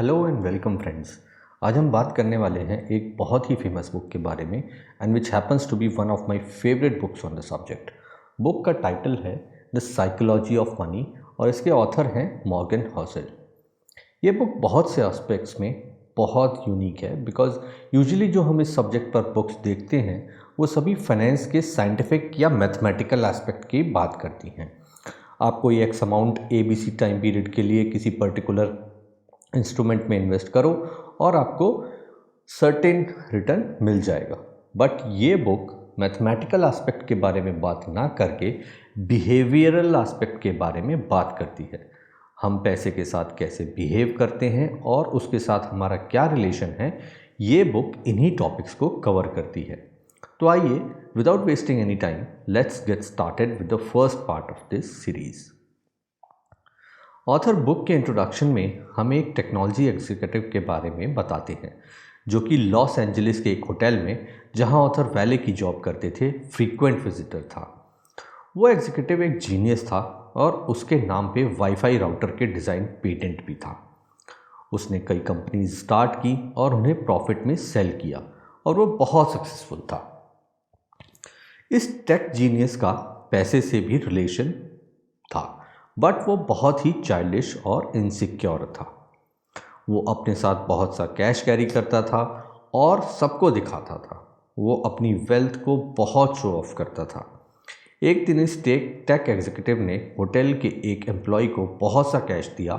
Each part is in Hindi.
Hello and welcome friends. आज हम बात करने वाले हैं एक बहुत ही फेमस बुक के बारे में and which happens to be one of my favourite books on the subject. Book का टाइटल है द साइकोलॉजी ऑफ मनी और इसके ऑथर हैं मॉर्गन हॉसेल। ये बुक बहुत से एस्पेक्ट्स में बहुत यूनिक है बिकॉज यूजुअली जो हम इस सब्जेक्ट पर बुक्स देखते हैं वो सभी फाइनेंस के साइंटिफिक या मैथमेटिकल एस्पेक्ट की बात करती हैं। आपको ये x amount ABC time period के लिए किसी पर्टिकुलर इंस्ट्रूमेंट में इन्वेस्ट करो और आपको सर्टेन रिटर्न मिल जाएगा। बट ये बुक मैथमेटिकल एस्पेक्ट के बारे में बात ना करके बिहेवियरल एस्पेक्ट के बारे में बात करती है। हम पैसे के साथ कैसे बिहेव करते हैं और उसके साथ हमारा क्या रिलेशन है, ये बुक इन्हीं टॉपिक्स को कवर करती है। तो आइए without wasting any time let's get started with the first part of this series. Author book के इंट्रोडक्शन में हमें एक टेक्नोलॉजी एग्जीक्यूटिव के बारे में बताते हैं जो कि लॉस एंजलिस के एक होटल में, जहां ऑथर वैले की जॉब करते थे, फ्रीक्वेंट विजिटर था। वो एग्जीक्यूटिव एक जीनियस था और उसके नाम पे वाईफाई राउटर के डिज़ाइन पेटेंट भी था। उसने कई कंपनीज स्टार्ट की और उन्हें प्रॉफिट में सेल किया और वो बहुत सक्सेसफुल था। इस टेक जीनियस का पैसे से भी रिलेशन था, बट वो बहुत ही चाइल्डिश और इनसिक्योर था। वो अपने साथ बहुत सा कैश कैरी करता था और सबको दिखाता था। वो अपनी वेल्थ को बहुत शो ऑफ करता था। एक दिन इस टेक एग्जीक्यूटिव ने होटल के एक एम्प्लॉय को बहुत सा कैश दिया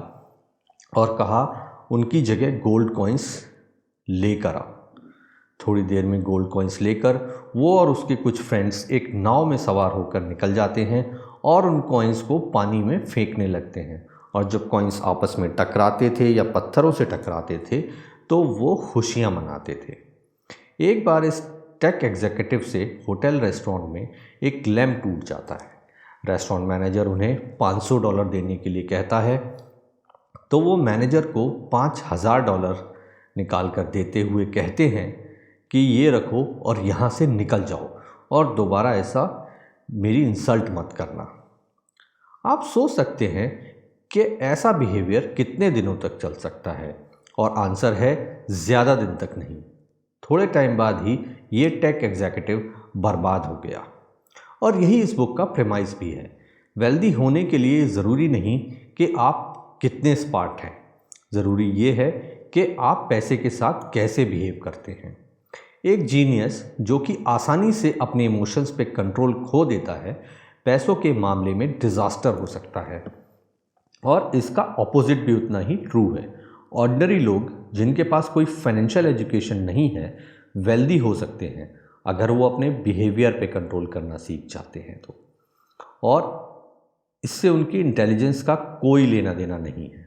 और कहा उनकी जगह गोल्ड कॉइन्स लेकर आ। थोड़ी देर में गोल्ड कॉइन्स लेकर वो और उसके कुछ फ्रेंड्स एक नाव में सवार होकर निकल जाते हैं और उन कॉइन्स को पानी में फेंकने लगते हैं। और जब कॉइन्स आपस में टकराते थे या पत्थरों से टकराते थे तो वो खुशियाँ मनाते थे। एक बार इस टेक एग्जीक्यूटिव से होटल रेस्टोरेंट में एक लैंप टूट जाता है। रेस्टोरेंट मैनेजर उन्हें $500 देने के लिए कहता है, तो वो मैनेजर को $5000 निकाल कर देते हुए कहते हैं कि ये रखो और यहाँ से निकल जाओ और दोबारा ऐसा मेरी इंसल्ट मत करना। आप सोच सकते हैं कि ऐसा बिहेवियर कितने दिनों तक चल सकता है, और आंसर है ज़्यादा दिन तक नहीं। थोड़े टाइम बाद ही ये टेक एग्जीक्यूटिव बर्बाद हो गया। और यही इस बुक का प्रेमाइस भी है। वेल्दी होने के लिए ज़रूरी नहीं कि आप कितने स्मार्ट हैं, ज़रूरी ये है कि आप पैसे के साथ कैसे बिहेव करते हैं। एक जीनियस जो कि आसानी से अपने इमोशंस पे कंट्रोल खो देता है, पैसों के मामले में डिज़ास्टर हो सकता है। और इसका ऑपोजिट भी उतना ही ट्रू है। ऑर्डिनरी लोग जिनके पास कोई फाइनेंशियल एजुकेशन नहीं है, वेल्दी हो सकते हैं अगर वो अपने बिहेवियर पे कंट्रोल करना सीख जाते हैं तो। और इससे उनकी इंटेलिजेंस का कोई लेना देना नहीं है।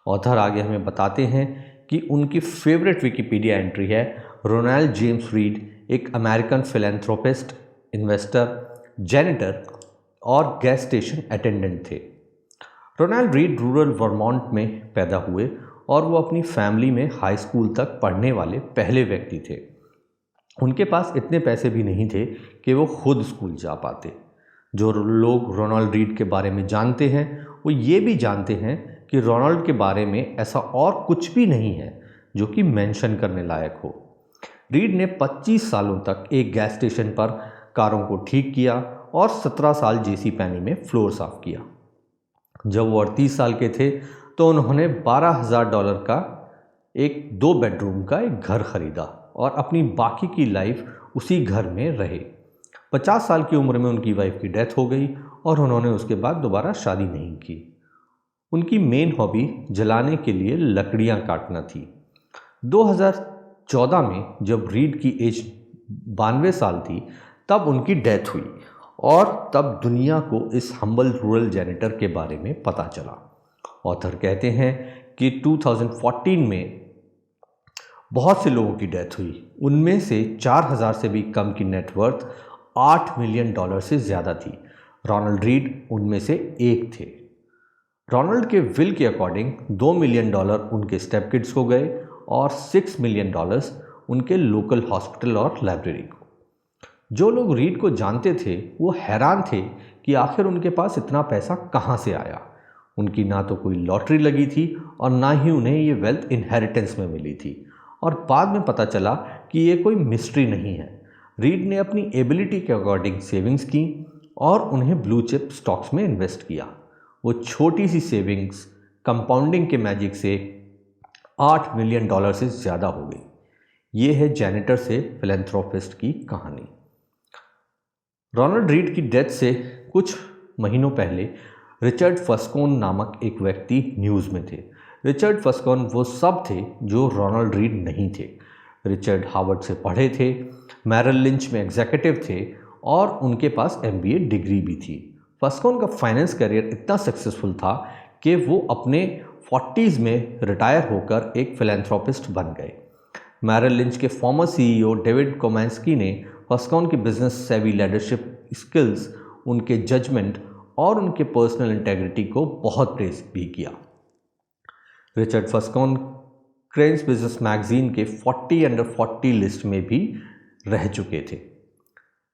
ऑथर आगे हमें बताते हैं कि उनकी फेवरेट विकिपीडिया एंट्री है, रोनाल्ड जेम्स रीड एक अमेरिकन फिलैंथ्रोपिस्ट, इन्वेस्टर, जेनिटर और गैस स्टेशन अटेंडेंट थे। रोनाल्ड रीड रूरल वर्मोंट में पैदा हुए और वो अपनी फैमिली में हाई स्कूल तक पढ़ने वाले पहले व्यक्ति थे। उनके पास इतने पैसे भी नहीं थे कि वो खुद स्कूल जा पाते। जो लोग रोनाल्ड रीड के बारे में जानते हैं वो ये भी जानते हैं कि रोनाल्ड के बारे में ऐसा और कुछ भी नहीं है जो कि मेंशन करने लायक हो। रीड ने 25 सालों तक एक गैस स्टेशन पर कारों को ठीक किया और 17 साल जेसी पैनी में फ्लोर साफ किया। जब वो 38 साल के थे तो उन्होंने $12,000 का एक 2 बेडरूम का एक घर खरीदा और अपनी बाकी की लाइफ उसी घर में रहे। 50 साल की उम्र में उनकी वाइफ की डेथ हो गई और उन्होंने उसके बाद दोबारा शादी नहीं की। उनकी मेन हॉबी जलाने के लिए लकड़ियां काटना थी। 2014 में जब रीड की एज 92 साल थी तब उनकी डेथ हुई और तब दुनिया को इस हम्बल रूरल जेनिटर के बारे में पता चला। ऑथर कहते हैं कि 2014 में बहुत से लोगों की डेथ हुई। उनमें से 4000 से भी कम की नेटवर्थ $8 मिलियन से ज़्यादा थी। रोनाल्ड रीड उनमें से एक थे। रोनाल्ड के विल के अकॉर्डिंग $2 मिलियन उनके स्टेप किड्स को गए और $6 मिलियन उनके लोकल हॉस्पिटल और लाइब्रेरी को। जो लोग रीड को जानते थे वो हैरान थे कि आखिर उनके पास इतना पैसा कहाँ से आया। उनकी ना तो कोई लॉटरी लगी थी और ना ही उन्हें ये वेल्थ इनहेरिटेंस में मिली थी, और बाद में पता चला कि ये कोई मिस्ट्री नहीं है। रीड ने अपनी एबिलिटी के अकॉर्डिंग सेविंग्स की और उन्हें ब्लू चिप स्टॉक्स में इन्वेस्ट किया। वो छोटी सी सेविंग्स कंपाउंडिंग के मैजिक से $8 मिलियन से ज़्यादा हो गई। ये है जैनिटर से फिलैंथ्रोपिस्ट की कहानी। रोनाल्ड रीड की डेथ से कुछ महीनों पहले रिचर्ड फस्कोन नामक एक व्यक्ति न्यूज़ में थे। रिचर्ड फस्कोन वो सब थे जो रोनाल्ड रीड नहीं थे। रिचर्ड हार्वर्ड से पढ़े थे, मैरल लिंच में एग्जीक्यूटिव थे और उनके पास MBA डिग्री भी थी। फस्कोन का फाइनेंस करियर इतना सक्सेसफुल था कि वो अपने 40s में रिटायर होकर एक फिलैंथ्रोपिस्ट बन गए। मैरल लिंच के फॉर्मर CEO डेविड कोमांस्की ने फस्कोन की बिजनेस सेवी लीडरशिप स्किल्स, उनके जजमेंट और उनके पर्सनल इंटेग्रिटी को बहुत प्रेज भी किया। रिचर्ड फस्कोन क्रेन्स बिजनेस मैगजीन के 40 अंडर 40 लिस्ट में भी रह चुके थे।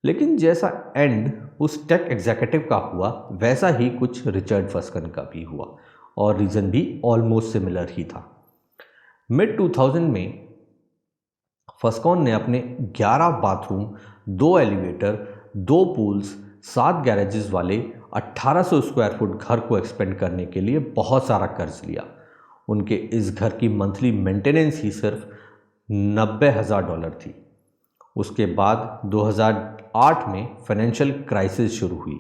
लेकिन जैसा एंड उस टेक एग्जीक्यूटिव का हुआ, वैसा ही कुछ रिचर्ड फस्कोन का भी हुआ और रीज़न भी ऑलमोस्ट सिमिलर ही था। मिड 2000 में फस्कोन ने अपने 11 बाथरूम, 2 एलिवेटर, 2 पूल्स, 7 गैरेजेस वाले 1800 स्क्वायर फुट घर को एक्सपेंड करने के लिए बहुत सारा कर्ज लिया। उनके इस घर की मंथली मेंटेनेंस ही सिर्फ $90,000 थी। उसके बाद 2008 में फाइनेंशियल क्राइसिस शुरू हुई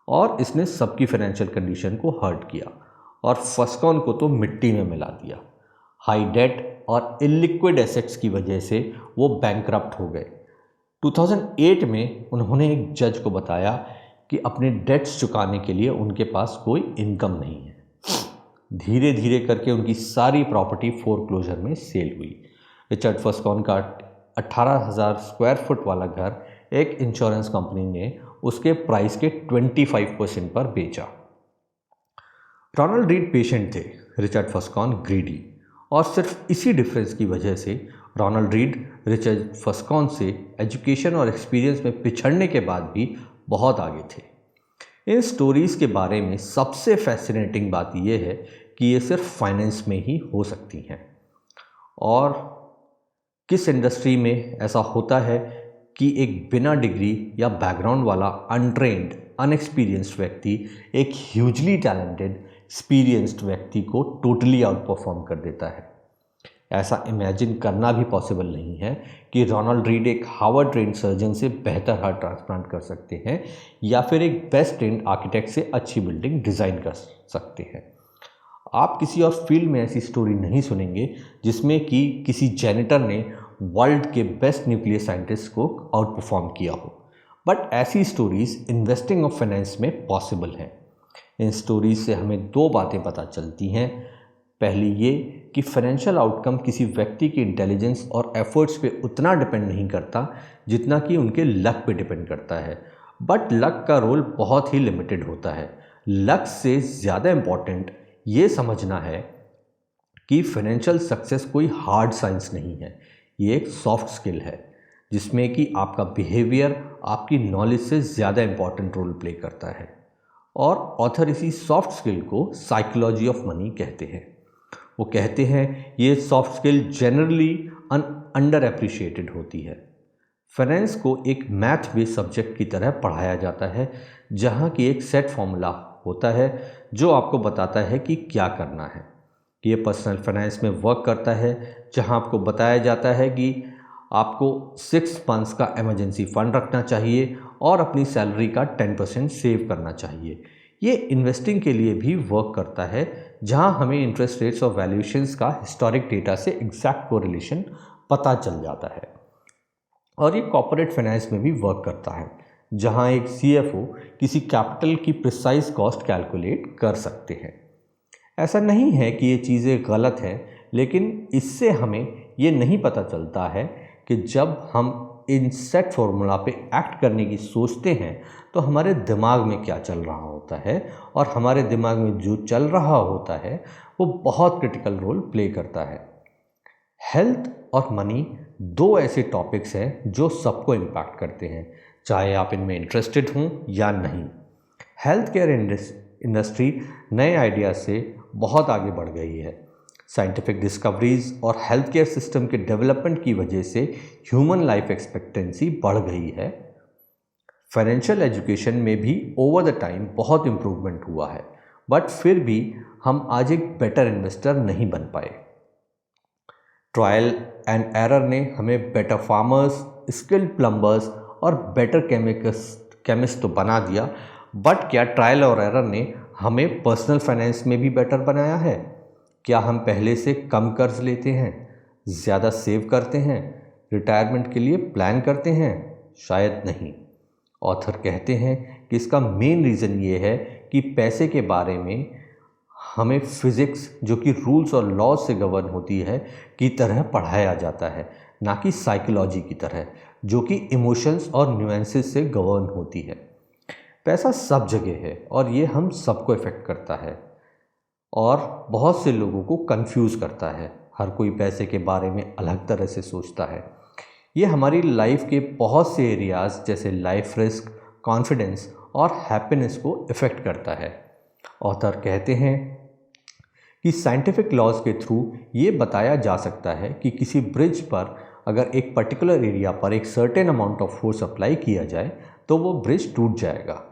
और इसने सबकी फाइनेंशियल कंडीशन को हर्ट किया और फस्कोन को तो मिट्टी में मिला दिया। हाई डेट और इलिक्विड एसेट्स की वजह से वो बैंकरप्ट हो गए। 2008 में उन्होंने एक जज को बताया कि अपने डेट्स चुकाने के लिए उनके पास कोई इनकम नहीं है। धीरे धीरे करके उनकी सारी प्रॉपर्टी फोरक्लोजर में सेल हुई। रिचर्ड फस्कोन का 18,000 स्क्वायर फुट वाला घर एक इंश्योरेंस कंपनी ने उसके प्राइस के 25% पर बेचा। रोनाल्ड रीड पेशेंट थे, रिचर्ड फस्कोन ग्रीडी, और सिर्फ इसी डिफरेंस की वजह से रोनाल्ड रीड रिचर्ड फस्कोन से एजुकेशन और एक्सपीरियंस में पिछड़ने के बाद भी बहुत आगे थे। इन स्टोरीज़ के बारे में सबसे फैसिनेटिंग बात यह है कि ये सिर्फ फाइनेंस में ही हो सकती हैं। और किस इंडस्ट्री में ऐसा होता है कि एक बिना डिग्री या बैकग्राउंड वाला अनट्रेन्ड, अनएक्सपीरियंस्ड व्यक्ति एक ह्यूजली टैलेंटेड, एक्सपीरियंस्ड व्यक्ति को टोटली आउट परफॉर्म कर देता है। ऐसा इमेजिन करना भी पॉसिबल नहीं है कि रोनाल्ड रीड एक हार्वर्ड ट्रेंड सर्जन से बेहतर हार्ट ट्रांसप्लांट कर सकते हैं या फिर एक बेस्ट ट्रेंड आर्किटेक्ट से अच्छी बिल्डिंग डिज़ाइन कर सकते हैं। आप किसी और फील्ड में ऐसी स्टोरी नहीं सुनेंगे जिसमें कि किसी जैनिटर ने वर्ल्ड के बेस्ट न्यूक्लियर साइंटिस्ट को आउट परफॉर्म किया हो। बट ऐसी स्टोरीज़ इन्वेस्टिंग और फाइनेंस में पॉसिबल हैं। इन स्टोरीज से हमें 2 बातें पता चलती हैं। पहली ये कि फाइनेंशियल आउटकम किसी व्यक्ति के इंटेलिजेंस और एफर्ट्स पे उतना डिपेंड नहीं करता जितना कि उनके लक पे डिपेंड करता है। बट लक का रोल बहुत ही लिमिटेड होता है। लक से ज़्यादा इम्पॉर्टेंट ये समझना है कि फाइनेंशियल सक्सेस कोई हार्ड साइंस नहीं है, ये एक सॉफ्ट स्किल है जिसमें कि आपका बिहेवियर आपकी नॉलेज से ज़्यादा इम्पॉर्टेंट रोल प्ले करता है। और ऑथर इसी सॉफ्ट स्किल को साइकोलॉजी ऑफ मनी कहते हैं। वो कहते हैं ये soft skill generally under appreciated होती है। फाइनेंस को एक मैथ बेस्ड सब्जेक्ट की तरह पढ़ाया जाता है जहाँ की एक सेट फॉर्मूला होता है जो आपको बताता है कि क्या करना है। ये पर्सनल फाइनेंस में वर्क करता है जहाँ आपको बताया जाता है कि आपको 6 मंथ्स का इमरजेंसी फंड रखना चाहिए और अपनी सैलरी का 10% सेव करना चाहिए। ये इन्वेस्टिंग के लिए भी वर्क करता है जहां हमें इंटरेस्ट रेट्स और वैल्यूएशंस का हिस्टोरिक डेटा से एग्जैक्ट कोरिलेशन पता चल जाता है। और ये कॉर्पोरेट फाइनेंस में भी वर्क करता है जहां एक CFO किसी कैपिटल की प्रिसाइज कॉस्ट कैलकुलेट कर सकते हैं। ऐसा नहीं है कि ये चीज़ें गलत हैं, लेकिन इससे हमें ये नहीं पता चलता है कि जब हम इन सेट फॉर्मूला पे एक्ट करने की सोचते हैं तो हमारे दिमाग में क्या चल रहा होता है, और हमारे दिमाग में जो चल रहा होता है वो बहुत क्रिटिकल रोल प्ले करता है। हेल्थ और मनी 2 ऐसे टॉपिक्स हैं जो सबको इम्पैक्ट करते हैं, चाहे आप इनमें इंटरेस्टेड हों या नहीं। हेल्थ केयर इंडस्ट्री नए आइडिया से बहुत आगे बढ़ गई है। साइंटिफिक डिस्कवरीज और हेल्थ केयर सिस्टम के डेवलपमेंट की वजह से ह्यूमन लाइफ एक्सपेक्टेंसी बढ़ गई है। फाइनेंशियल एजुकेशन में भी ओवर द टाइम बहुत इम्प्रूवमेंट हुआ है, बट फिर भी हम आज एक बेटर इन्वेस्टर नहीं बन पाए। ट्रायल एंड एरर ने हमें बेटर फार्मर्स, स्किल्ड प्लम्बर्स और बेटर केमिस्ट तो बना दिया, बट क्या ट्रायल और एरर ने हमें पर्सनल फाइनेंस में भी बेटर बनाया है? क्या हम पहले से कम कर्ज लेते हैं, ज़्यादा सेव करते हैं, रिटायरमेंट के लिए प्लान करते हैं? शायद नहीं। ऑथर कहते हैं कि इसका मेन रीज़न ये है कि पैसे के बारे में हमें फिज़िक्स, जो कि रूल्स और लॉज से गवर्न होती है, की तरह पढ़ाया जाता है, ना कि साइकोलॉजी की तरह, जो कि इमोशंस और न्यूएंसेस से गवर्न होती है। पैसा सब जगह है और ये हम सबको इफ़ेक्ट करता है और बहुत से लोगों को कंफ्यूज करता है। हर कोई पैसे के बारे में अलग तरह से सोचता है। ये हमारी लाइफ के बहुत से एरियाज़ जैसे लाइफ रिस्क, कॉन्फिडेंस और हैप्पीनेस को इफ़ेक्ट करता है। ऑथर कहते हैं कि साइंटिफिक लॉज के थ्रू ये बताया जा सकता है कि किसी ब्रिज पर अगर एक पर्टिकुलर एरिया पर एक certain amount of force apply किया जाए तो वो ब्रिज टूट जाएगा।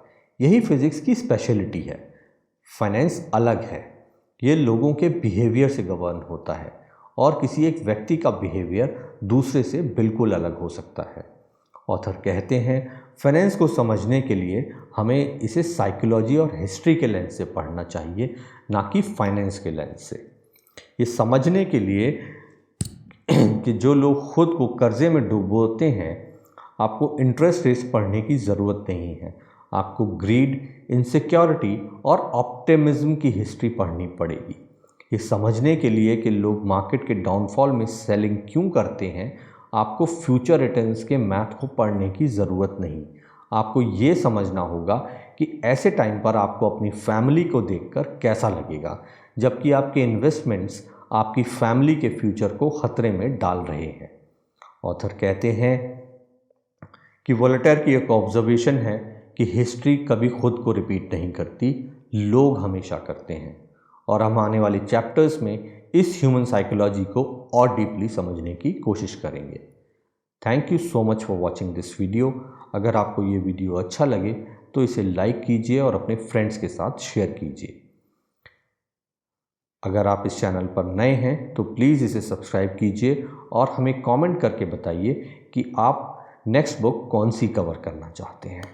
यही फिज़िक्स की स्पेशलिटी है। फाइनेंस अलग है, ये लोगों के बिहेवियर से गवर्न होता है और किसी एक व्यक्ति का बिहेवियर दूसरे से बिल्कुल अलग हो सकता है। ऑथर कहते हैं फाइनेंस को समझने के लिए हमें इसे साइकोलॉजी और हिस्ट्री के लेंस से पढ़ना चाहिए, ना कि फाइनेंस के लेंस से। ये समझने के लिए कि जो लोग खुद को कर्जे में डुबोते हैं, आपको इंटरेस्ट रेट्स पढ़ने की ज़रूरत नहीं है। आपको ग्रीड, इनसिक्योरिटी और ऑप्टिमिज्म की हिस्ट्री पढ़नी पड़ेगी। ये समझने के लिए कि लोग मार्केट के डाउनफॉल में सेलिंग क्यों करते हैं, आपको फ्यूचर रिटर्न्स के मैथ को पढ़ने की ज़रूरत नहीं। आपको ये समझना होगा कि ऐसे टाइम पर आपको अपनी फैमिली को देखकर कैसा लगेगा, जबकि आपके इन्वेस्टमेंट्स आपकी फैमिली के फ्यूचर को ख़तरे में डाल रहे हैं। ऑथर कहते हैं कि वोल्टेयर की एक ऑब्जर्वेशन है कि हिस्ट्री कभी खुद को रिपीट नहीं करती, लोग हमेशा करते हैं। और हम आने वाले चैप्टर्स में इस ह्यूमन साइकोलॉजी को और डीपली समझने की कोशिश करेंगे। Thank you so much for watching this video. अगर आपको ये वीडियो अच्छा लगे तो इसे लाइक कीजिए और अपने फ्रेंड्स के साथ शेयर कीजिए। अगर आप इस चैनल पर नए हैं तो प्लीज़ इसे सब्सक्राइब कीजिए और हमें कमेंट करके बताइए कि आप नेक्स्ट बुक कौन सी कवर करना चाहते हैं।